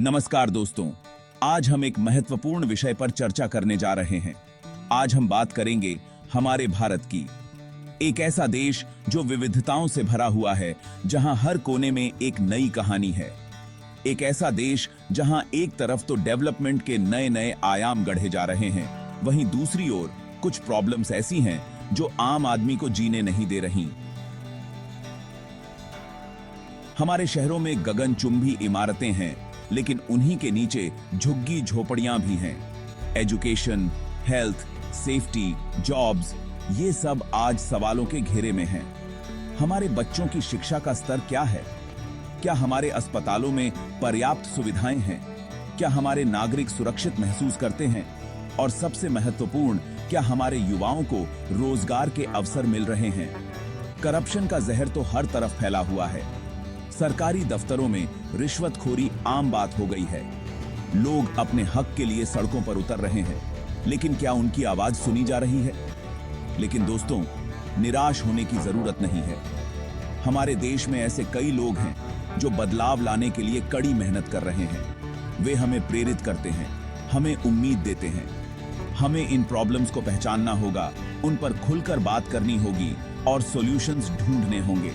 नमस्कार दोस्तों, आज हम एक महत्वपूर्ण विषय पर चर्चा करने जा रहे हैं। आज हम बात करेंगे हमारे भारत की। एक ऐसा देश जो विविधताओं से भरा हुआ है, जहां हर कोने में एक नई कहानी है। एक ऐसा देश जहां एक तरफ तो डेवलपमेंट के नए नए आयाम गढ़े जा रहे हैं, वहीं दूसरी ओर कुछ प्रॉब्लम्स ऐसी हैं जो आम आदमी को जीने नहीं दे रही। हमारे शहरों में गगनचुंबी इमारतें हैं, लेकिन उन्हीं के नीचे झुग्गी झोपड़ियां भी हैं। एजुकेशन, हेल्थ, सेफ्टी, जॉब्स, ये सब आज सवालों के घेरे में हैं। हमारे बच्चों की शिक्षा का स्तर क्या है? क्या हमारे अस्पतालों में पर्याप्त सुविधाएं हैं? क्या हमारे नागरिक सुरक्षित महसूस करते हैं? और सबसे महत्वपूर्ण, क्या हमारे युवाओं को रोजगार के अवसर मिल रहे हैं? करप्शन का जहर तो हर तरफ फैला हुआ है। सरकारी दफ्तरों में रिश्वतखोरी आम बात हो गई है। लोग अपने हक के लिए सड़कों पर उतर रहे हैं, लेकिन क्या उनकी आवाज सुनी जा रही है? लेकिन दोस्तों, निराश होने की जरूरत नहीं है। हमारे देश में ऐसे कई लोग हैं जो बदलाव लाने के लिए कड़ी मेहनत कर रहे हैं। वे हमें प्रेरित करते हैं, हमें उम्मीद देते हैं। हमें इन प्रॉब्लम्स को पहचानना होगा, उन पर खुलकर बात करनी होगी और सॉल्यूशंस ढूंढने होंगे।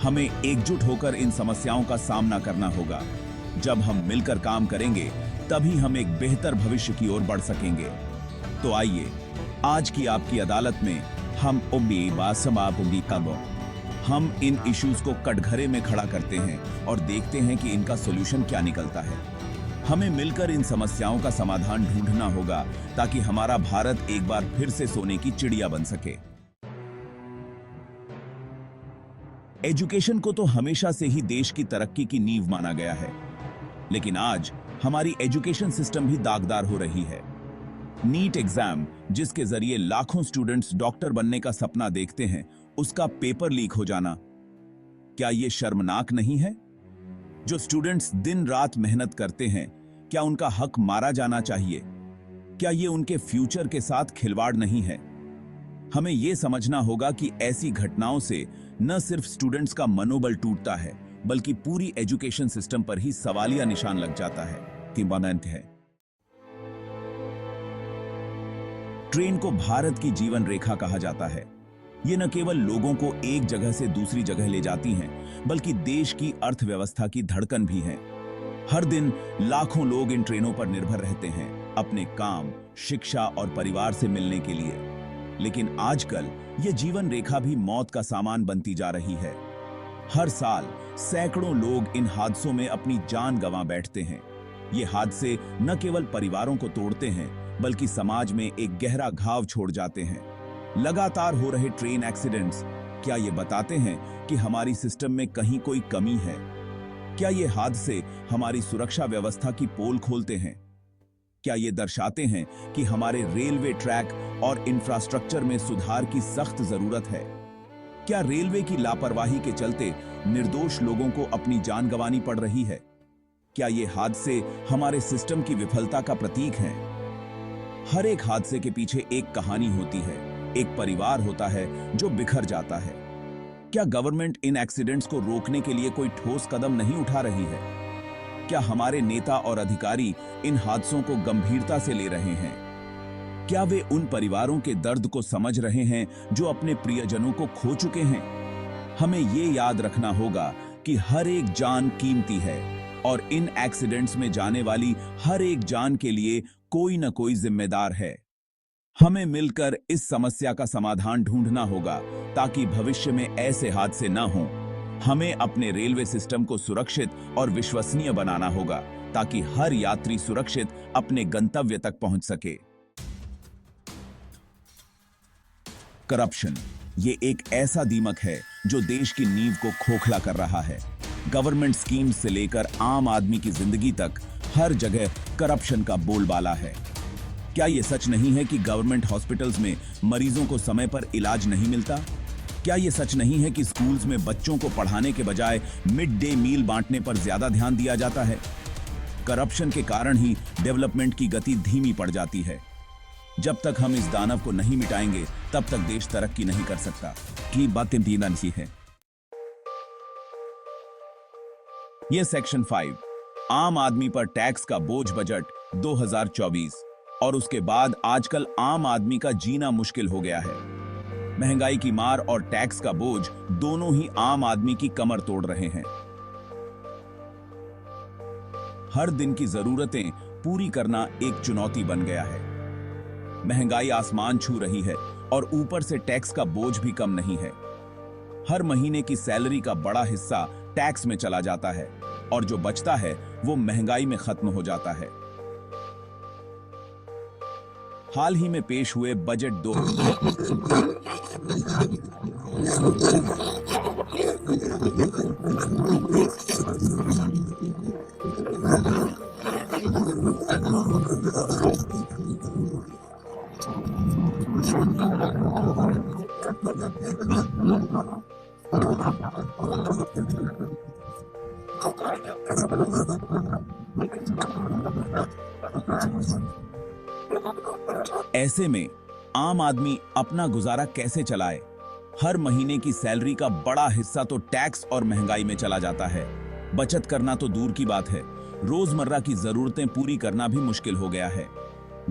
हमें एकजुट होकर इन समस्याओं का सामना करना होगा। जब हम मिलकर काम करेंगे, तभी हम एक बेहतर भविष्य की ओर बढ़ सकेंगे। तो आइए, आज की आपकी अदालत में हम इन इश्यूज को कटघरे में खड़ा करते हैं और देखते हैं कि इनका सॉल्यूशन क्या निकलता है। हमें मिलकर इन समस्याओं का समाधान ढूंढना होगा, ताकि हमारा भारत एक बार फिर से सोने की चिड़िया बन सके। एजुकेशन को तो हमेशा से ही देश की तरक्की की नींव माना गया है, लेकिन आज हमारी एजुकेशन सिस्टम भी दागदार हो रही है। नीट एग्जाम, जिसके जरिए लाखों स्टूडेंट्स डॉक्टर बनने का सपना देखते हैं, उसका पेपर लीक हो जाना, क्या यह शर्मनाक नहीं है? जो स्टूडेंट्स दिन रात मेहनत करते हैं, क्या उनका हक मारा जाना चाहिए? क्या यह उनके फ्यूचर के साथ खिलवाड़ नहीं है? हमें यह समझना होगा कि ऐसी घटनाओं से न सिर्फ स्टूडेंट्स का मनोबल टूटता है, बल्कि पूरी एजुकेशन सिस्टम पर ही सवालिया निशान लग जाता है। ट्रेन को भारत की जीवन रेखा कहा जाता है। ये न केवल लोगों को एक जगह से दूसरी जगह ले जाती हैं, बल्कि देश की अर्थव्यवस्था की धड़कन भी है। हर दिन लाखों लोग इन ट्रेनों पर निर्भर रहते हैं, अपने काम, शिक्षा और परिवार से मिलने के लिए। लेकिन आजकल ये जीवन रेखा भी मौत का सामान बनती जा रही है। हर साल सैकड़ों लोग इन हादसों में अपनी जान गंवा बैठते हैं। ये हादसे न केवल परिवारों को तोड़ते हैं, बल्कि समाज में एक गहरा घाव छोड़ जाते हैं। लगातार हो रहे ट्रेन एक्सीडेंट्स, क्या ये बताते हैं कि हमारी सिस्टम में कहीं कोई कमी है? क्या ये हादसे हमारी सुरक्षा व्यवस्था की पोल खोलते हैं? क्या ये दर्शाते हैं कि हमारे रेलवे ट्रैक और इंफ्रास्ट्रक्चर में सुधार की सख्त जरूरत है? क्या रेलवे की लापरवाही के चलते निर्दोष लोगों को अपनी जान गंवानी पड़ रही है? क्या ये हादसे हमारे सिस्टम की विफलता का प्रतीक हैं? हर एक हादसे के पीछे एक कहानी होती है, एक परिवार होता है जो बिखर जाता है। क्या गवर्नमेंट इन एक्सीडेंट्स को रोकने के लिए कोई ठोस कदम नहीं उठा रही है? क्या हमारे नेता और अधिकारी इन हादसों को गंभीरता से ले रहे हैं? क्या वे उन परिवारों के दर्द को समझ रहे हैं जो अपने प्रियजनों को खो चुके हैं? हमें ये याद रखना होगा कि हर एक जान कीमती है और इन एक्सीडेंट्स में जाने वाली हर एक जान के लिए कोई न कोई जिम्मेदार है। हमें मिलकर इस समस्या का समाधान ढूंढना होगा, ताकि भविष्य में ऐसे हादसे न हों। हमें अपने रेलवे सिस्टम को सुरक्षित और विश्वसनीय बनाना होगा, ताकि हर यात्री सुरक्षित अपने गंतव्य तक पहुंच सके। करप्शन, ये एक ऐसा दीमक है जो देश की नींव को खोखला कर रहा है। गवर्नमेंट स्कीम्स से लेकर आम आदमी की जिंदगी तक हर जगह करप्शन का बोलबाला है। क्या यह सच नहीं है कि गवर्नमेंट हॉस्पिटल्स में मरीजों को समय पर इलाज नहीं मिलता? क्या यह सच नहीं है कि स्कूल्स में बच्चों को पढ़ाने के बजाय मिड डे मील बांटने पर ज्यादा ध्यान दिया जाता है? करप्शन के कारण ही डेवलपमेंट की गति धीमी पड़ जाती है। जब तक हम इस दानव को नहीं मिटाएंगे, तब तक देश तरक्की नहीं कर सकता। की बातें दीनानसी है। यह सेक्शन 5, आम आदमी पर टैक्स का बोझ बजट 2024 और उसके बाद आजकल आम आदमी का जीना मुश्किल हो गया है। महंगाई की मार और टैक्स का बोझ दोनों ही आम आदमी की कमर तोड़ रहे हैं। हर दिन की जरूरतें पूरी करना एक चुनौती बन गया है। महंगाई आसमान छू रही है और ऊपर से टैक्स का बोझ भी कम नहीं है। हर महीने की सैलरी का बड़ा हिस्सा टैक्स में चला जाता है और जो बचता है वो महंगाई में खत्म हो जाता है। हाल ही में पेश हुए बजट दो ऐसे में आम आदमी अपना गुजारा कैसे चलाए? हर महीने की सैलरी का बड़ा हिस्सा तो टैक्स और महंगाई में चला जाता है। बचत करना तो दूर की बात है, रोजमर्रा की जरूरतें पूरी करना भी मुश्किल हो गया है।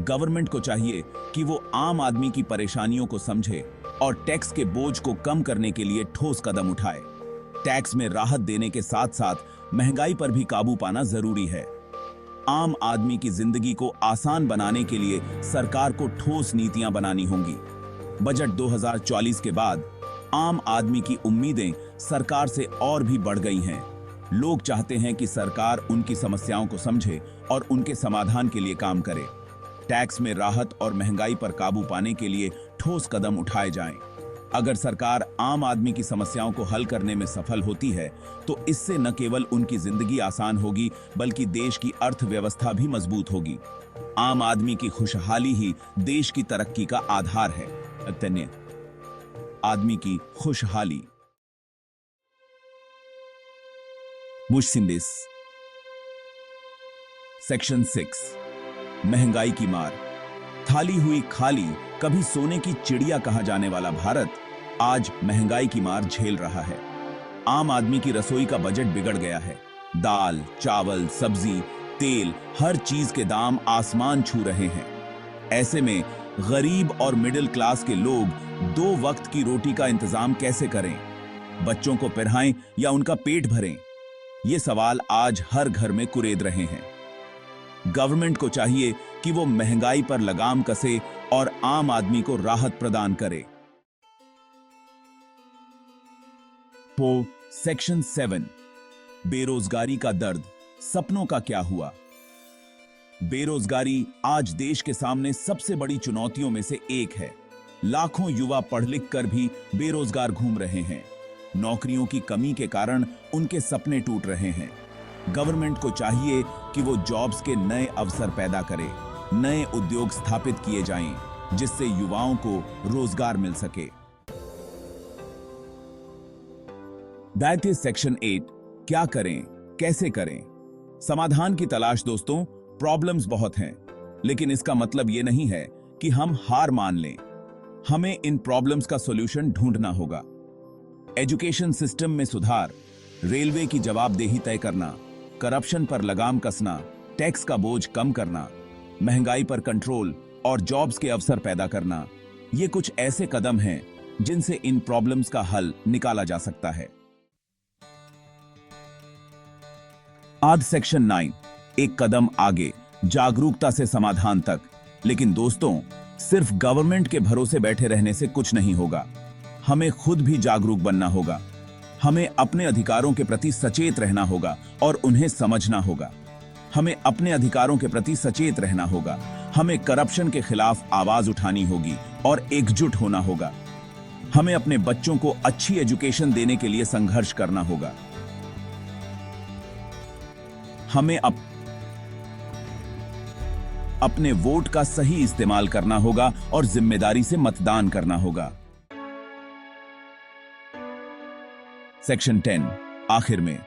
गवर्नमेंट को चाहिए कि वो आम आदमी की परेशानियों को समझे और टैक्स के बोझ को कम करने के लिए ठोस कदम उठाए। टैक्स में राहत देने के साथ साथ महंगाई पर भी काबू पाना जरूरी है। आम आदमी की जिंदगी को आसान बनाने के लिए सरकार को ठोस नीतियां बनानी होंगी। बजट 2044 के बाद आम आदमी की उम्मीदें सरकार से और भी बढ़ गई हैं। लोग चाहते हैं कि सरकार उनकी समस्याओं को समझे और उनके समाधान के लिए काम करे। टैक्स में राहत और महंगाई पर काबू पाने के लिए ठोस कदम उठाए जाएं। अगर सरकार आम आदमी की समस्याओं को हल करने में सफल होती है तो इससे न केवल उनकी जिंदगी आसान होगी बल्कि देश की अर्थव्यवस्था भी मजबूत होगी। आम आदमी की खुशहाली ही देश की तरक्की का आधार है। धन्य आदमी की खुशहाली। मुश्सिंदिस। सेक्शन 6 महंगाई की मार। थाली हुई खाली, कभी सोने की चिड़िया कहा जाने वाला भारत आज महंगाई की मार झेल रहा है। आम आदमी की रसोई का बजट बिगड़ गया है। दाल, चावल, सब्जी, तेल, हर चीज के दाम आसमान छू रहे हैं। ऐसे में गरीब और मिडिल क्लास के लोग 2 वक्त की रोटी का इंतजाम कैसे करें? बच्चों को पढ़ाएं या उनका पेट भरें? ये सवाल आज हर घर में कुरेद रहे हैं। गवर्नमेंट को चाहिए कि वो महंगाई पर लगाम कसे और आम आदमी को राहत प्रदान करे। सेक्शन 7 बेरोजगारी का दर्द, सपनों का क्या हुआ? बेरोजगारी आज देश के सामने सबसे बड़ी चुनौतियों में से एक है। लाखों युवा पढ़ लिख कर भी बेरोजगार घूम रहे हैं। नौकरियों की कमी के कारण उनके सपने टूट रहे हैं। गवर्नमेंट को चाहिए कि वो जॉब्स के नए अवसर पैदा करे, नए उद्योग स्थापित किए जाएं, जिससे युवाओं को रोजगार मिल सके। दैट इज सेक्शन 8 क्या करें, कैसे करें? समाधान की तलाश दोस्तों, प्रॉब्लम्स बहुत हैं, लेकिन इसका मतलब यह नहीं है कि हम हार मान लें। हमें इन प्रॉब्लम्स का सॉल्यूशन ढूंढना होगा। एजुकेशन सिस्टम में सुधार, रेलवे की जवाबदेही तय करना, करप्शन पर लगाम कसना, टैक्स का बोझ कम करना, महंगाई पर कंट्रोल और जॉब्स के अवसर पैदा करना, ये कुछ ऐसे कदम हैं जिनसे इन प्रॉब्लम्स का हल निकाला जा सकता है। आज सेक्शन 9 एक कदम आगे, जागरूकता से समाधान तक। लेकिन दोस्तों, सिर्फ गवर्नमेंट के भरोसे बैठे रहने से कुछ नहीं होगा। हमें खुद भी जागरूक बनना होगा। हमें अपने अधिकारों के प्रति सचेत रहना होगा और उन्हें समझना होगा। हमें अपने अधिकारों के प्रति सचेत रहना होगा। हमें करप्शन के खिलाफ आवाज उठानी होगी और एकजुट होना होगा। हमें अपने बच्चों को अच्छी एजुकेशन देने के लिए संघर्ष करना होगा। हमें अपने वोट का सही इस्तेमाल करना होगा और जिम्मेदारी से मतदान करना होगा। सेक्शन 10 आखिर में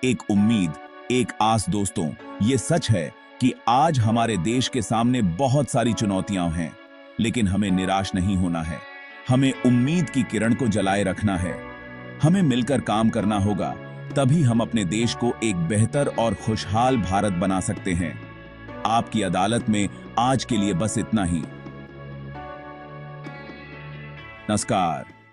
एक उम्मीद, एक आस दोस्तों, ये सच है कि आज हमारे देश के सामने बहुत सारी चुनौतियां हैं, लेकिन हमें निराश नहीं होना है। हमें उम्मीद की किरण को जलाए रखना है। हमें मिलकर काम करना होगा, तभी हम अपने देश को एक बेहतर और खुशहाल भारत बना सकते हैं। आपकी अदालत में आज के लिए बस इतना ही। नमस्कार।